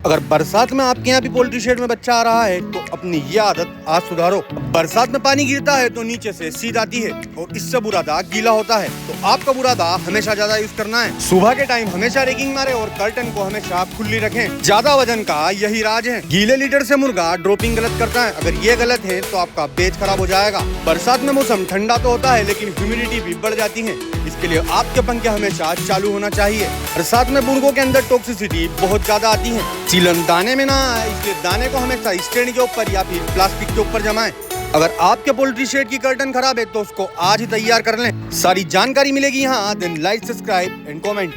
अगर बरसात में आपके यहाँ भी पोल्ट्री शेड में बच्चा आ रहा है तो अपनी ये आदत आज सुधारो। बरसात में पानी गिरता है तो नीचे से सीध आती है और इससे बुरादा गीला होता है, तो आपका बुरादा हमेशा ज्यादा यूज करना है। सुबह के टाइम हमेशा रेकिंग मारे और कर्टन को हमेशा खुली रखें। ज्यादा वजन का यही राज है। गीले लीडर से मुर्गा ड्रॉपिंग गलत करता है, अगर ये गलत है तो आपका बेच खराब हो जाएगा। बरसात में मौसम ठंडा तो होता है लेकिन ह्यूमिडिटी भी बढ़ जाती है, इसके लिए आपके पंखे हमेशा चालू होना चाहिए। बरसात में मुर्गों के अंदर टॉक्सिसिटी बहुत ज्यादा आती है, सीलन दाने में ना आए, इसलिए दाने को हमेशा स्टैंड के ऊपर या फिर प्लास्टिक के ऊपर जमाएं। अगर आपके पोल्ट्री शेड की कर्टन खराब है तो उसको आज ही तैयार कर लें। सारी जानकारी मिलेगी यहाँ। Then like, subscribe and comment.